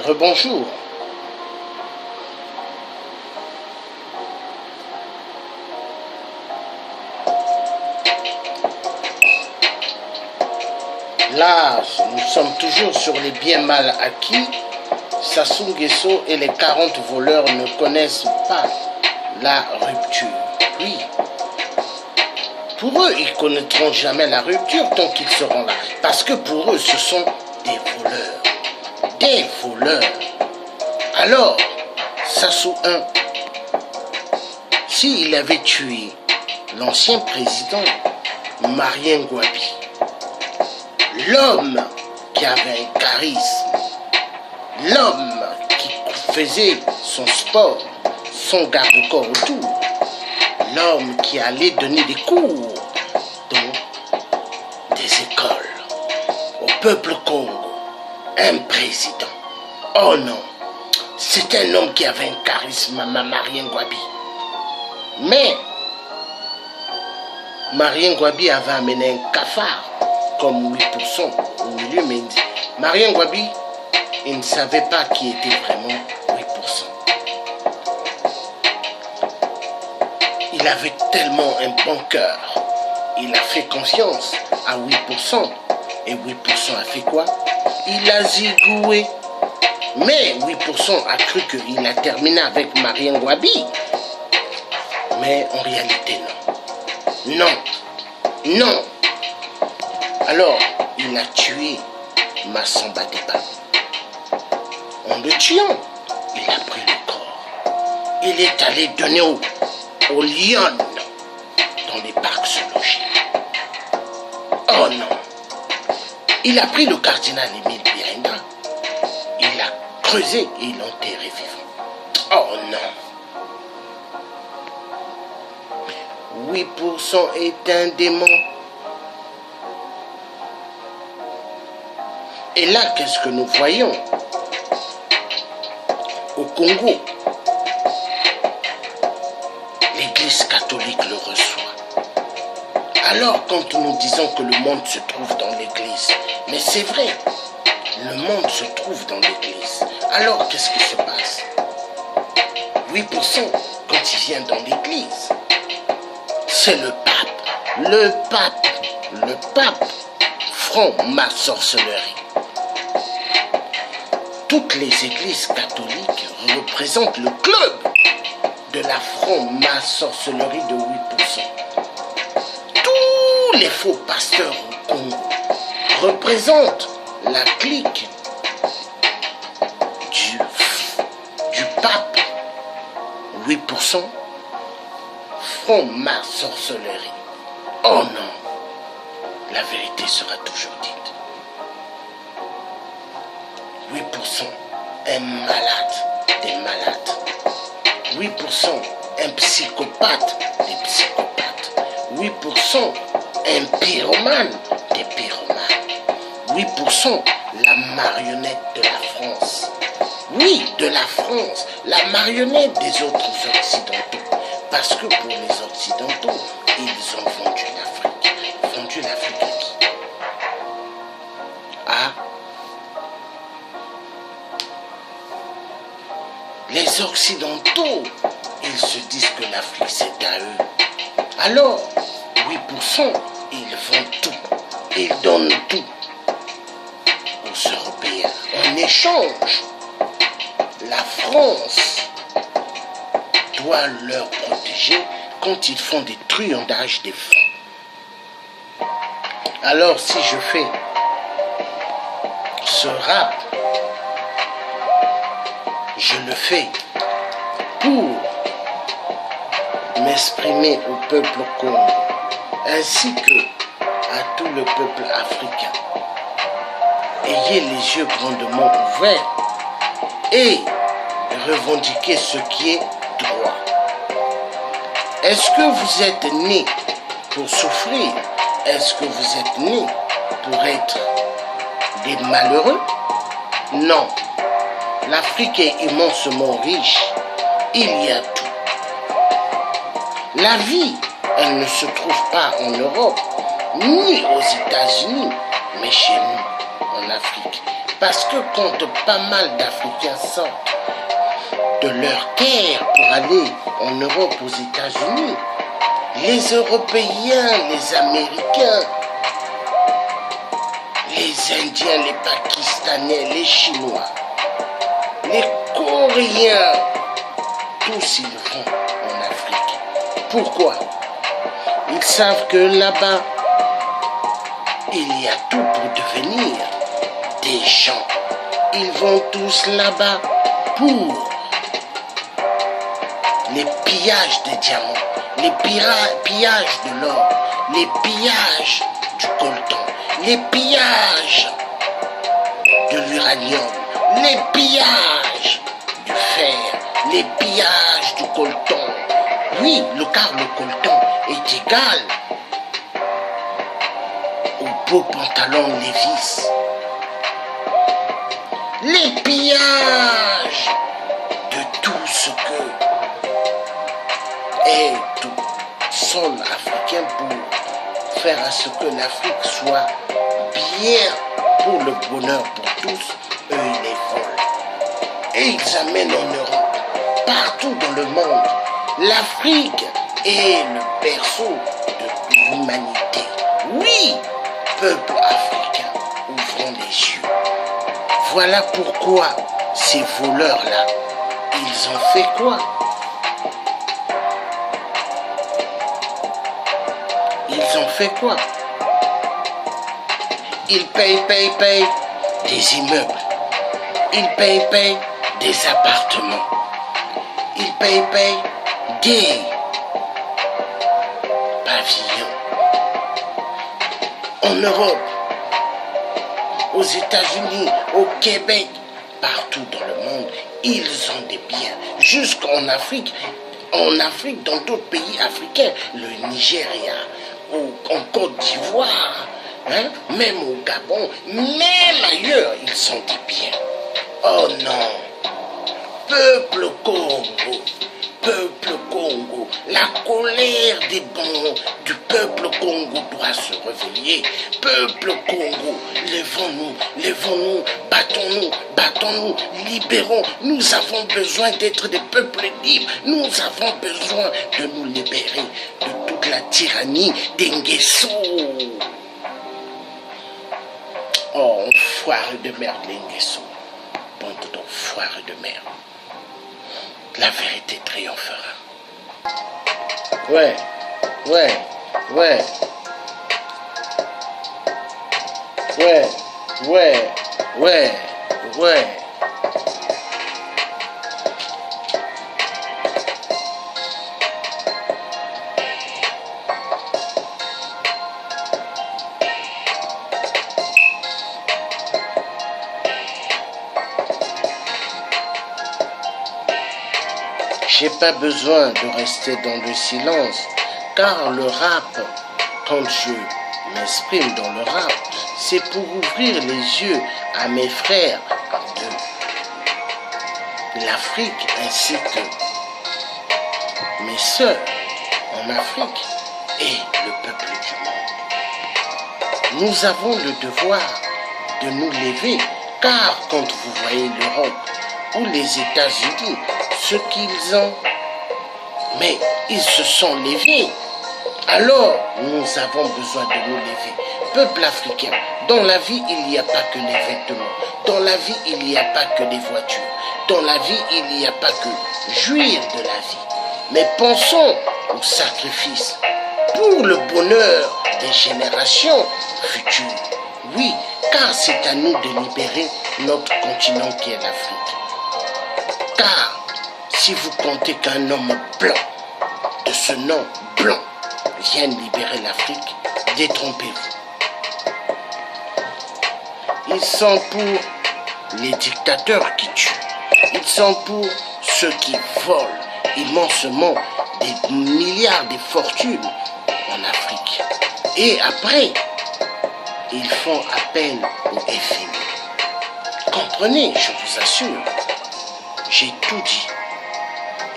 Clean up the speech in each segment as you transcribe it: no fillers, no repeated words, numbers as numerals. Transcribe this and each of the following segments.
Rebonjour. Là, nous sommes toujours sur les biens mal acquis. Sassou Nguesso et les 40 voleurs ne connaissent pas la rupture. Oui. Pour eux, ils ne connaîtront jamais la rupture tant qu'ils seront là. Parce que pour eux, ce sont des voleurs. Des voleurs. Alors, Sassou 1, s'il avait tué l'ancien président Marien Ngouabi, l'homme qui avait un charisme, l'homme qui faisait son sport, son garde-corps autour, l'homme qui allait donner des cours dans des écoles, au peuple Congo, un président. Oh non, c'est un homme qui avait un charisme, Marien Ngouabi. Mais Marien Ngouabi avait amené un cafard comme 8% au milieu, mais Marien Ngouabi, il ne savait pas qui était vraiment 8%. Il avait tellement un bon cœur. Il a fait confiance à 8%. Et 8% a fait quoi? Il a zigoué. Mais 8% a cru qu'il a terminé avec Marien Ngouabi. Mais en réalité, non. Non. Non. Alors, il a tué Massamba Deba. En le tuant, il a pris le corps. Il est allé donner aux lions dans les parcs zoologiques. Oh non. Il a pris le cardinal Émile Birenga. Il a creusé et il l'a enterré vivant. Oh non. 8% est un démon. Et là, qu'est-ce que nous voyons? Au Congo, l'Église catholique le reçoit. Alors, quand nous disons que le monde se trouve dans l'Église, mais c'est vrai, le monde se trouve dans l'Église. Alors, qu'est-ce qui se passe? 8%, quand il vient dans l'Église, c'est le pape. Le pape, franc-maçonnerie. Toutes les églises catholiques représentent le club de la franc-maçonnerie de 8%. Tous les faux pasteurs au Congo représentent la clique du pape 8%, franc-maçonnerie. Oh non, la vérité sera toujours dite. 8% un malade, des malades. 8% un psychopathe, des psychopathes. 8% un pyromane, des pyromanes. 8% la marionnette de la France. Oui, de la France, la marionnette des autres occidentaux. Parce que pour les occidentaux, ils ont vendu l'Afrique. Vendu l'Afrique à qui? À les occidentaux, ils se disent que l'Afrique c'est à eux. Alors, 8%, ils vendent tout. Ils donnent tout aux Européens. En échange, la France doit leur protéger quand ils font des truandages des fonds. Alors, si je fais ce rap, je le fais pour m'exprimer au peuple congolais, ainsi que à tout le peuple africain. Ayez les yeux grandement ouverts et revendiquez ce qui est droit. Est-ce que vous êtes né pour souffrir? Est-ce que vous êtes né pour être des malheureux? Non. L'Afrique est immensement riche. Il y a tout. La vie, elle ne se trouve pas en Europe, ni aux États-Unis, mais chez nous. en Afrique. Parce que quand pas mal d'Africains sortent de leur terre pour aller en Europe, aux États-Unis, les Européens, les Américains, les Indiens, les Pakistanais, les Chinois, les Coréens, tous ils vont en Afrique. Pourquoi? Ils savent que là-bas, il y a tout pour devenir des gens. Ils vont tous là-bas pour les pillages des diamants, les pillages de l'or, les pillages du coltan, les pillages de l'uranium, les pillages du fer, les pillages du coltan. Oui, car le coltan est égal aux beaux pantalons Levi's. Les pillages de tout ce que est tout sol africain pour faire à ce que l'Afrique soit bien pour le bonheur pour tous, eux ils les volent. Et ils amènent en Europe, partout dans le monde. L'Afrique est le berceau de l'humanité. Oui, peuple africain, ouvrons les yeux. Voilà pourquoi ces voleurs-là, ils ont fait quoi? Ils ont fait quoi? Ils payent des immeubles. Ils payent des appartements. Ils payent des pavillons. En Europe, aux États-Unis, au Québec, partout dans le monde, ils ont des biens. Jusqu'en Afrique, dans d'autres pays africains, le Nigeria, en Côte d'Ivoire, hein, même au Gabon, même ailleurs, ils ont des biens. Oh non, peuple Congo, la colère des bons du peuple Congo doit se réveiller. Peuple Congo, lèvons-nous, battons-nous, libérons. Nous avons besoin d'être des peuples libres. Nous avons besoin de nous libérer de toute la tyrannie des Nguesso. Oh, enfoiré de merde, les Nguesso. Bande d'enfoirés de merde. La vérité triomphera. Ouais. J'ai pas besoin de rester dans le silence, car le rap, quand je m'exprime dans le rap, c'est pour ouvrir les yeux à mes frères de l'Afrique ainsi que mes sœurs en Afrique et le peuple du monde. Nous avons le devoir de nous lever, car quand vous voyez l'Europe ou les États-Unis, ce qu'ils ont, mais ils se sont levés. Alors, nous avons besoin de nous lever. Peuple africain, dans la vie, il n'y a pas que les vêtements. Dans la vie, il n'y a pas que les voitures. Dans la vie, il n'y a pas que jouir de la vie. Mais pensons au sacrifice pour le bonheur des générations futures. Oui, car c'est à nous de libérer notre continent qui est l'Afrique. Car si vous comptez qu'un homme blanc, de ce nom blanc, vienne libérer l'Afrique, détrompez-vous. Ils sont pour les dictateurs qui tuent. Ils sont pour ceux qui volent immensement des milliards de fortunes en Afrique. Et après, ils font appel au FMI. Comprenez, je vous assure, j'ai tout dit.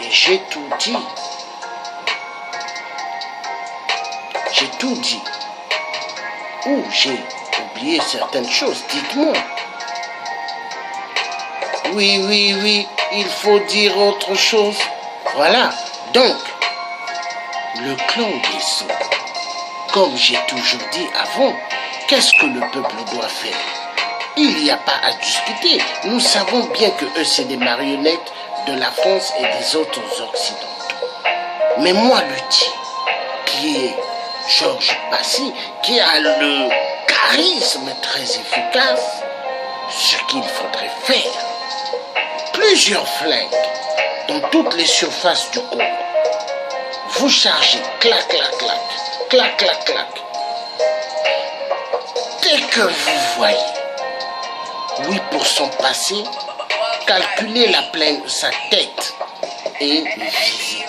Et j'ai tout dit. J'ai tout dit. Ou j'ai oublié certaines choses, dites-moi. Oui, il faut dire autre chose. Voilà, donc, le clan Guesso, comme j'ai toujours dit avant, qu'est-ce que le peuple doit faire? Il n'y a pas à discuter. Nous savons bien que eux, c'est des marionnettes de la France et des autres occidentaux. Mais moi, Lutti, qui est Georges Passy, qui a le charisme très efficace, ce qu'il faudrait faire, plusieurs flingues dans toutes les surfaces du Congo. Vous chargez, clac, clac, clac, clac, clac, clac. Dès que vous voyez 8% passer, calculez la plaine de sa tête et visez.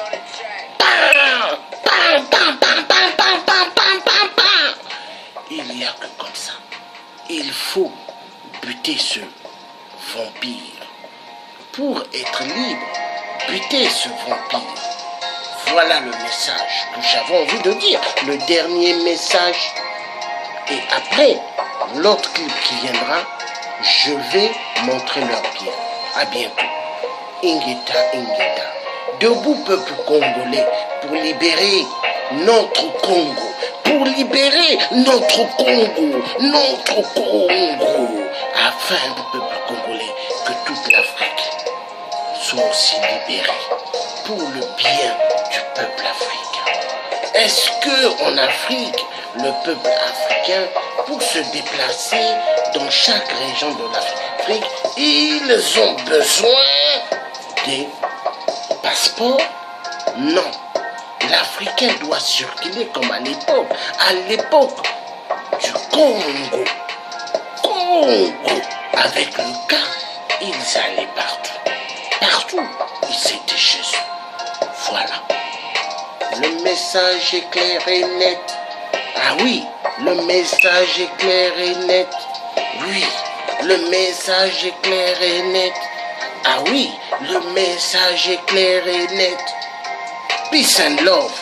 Bam, bam, bam, bam, bam, bam, bam, bam, bam, bam. Il n'y a que comme ça. Il faut buter ce vampire. Pour être libre, buter ce vampire. Voilà le message que j'avais envie de dire. Le dernier message. Et après, l'autre clip qui viendra, je vais montrer leurs pieds. À bientôt. Ingeta, Ingeta. Debout peuple congolais pour libérer notre Congo. Pour libérer notre Congo. Notre Congo. Afin le peuple congolais que toute l'Afrique soit aussi libérée. Pour le bien du peuple africain. Est-ce que en Afrique, le peuple africain, pour se déplacer dans chaque région de l'Afrique, ils ont besoin des passeports? Non. L'Africain doit circuler comme à l'époque. À l'époque du Congo. Avec le cas, ils allaient partout. Partout, ils étaient chez eux. Voilà. Le message est clair et net. Ah oui, le message est clair et net. Oui, le message est clair et net. Ah oui, le message est clair et net. Peace and love.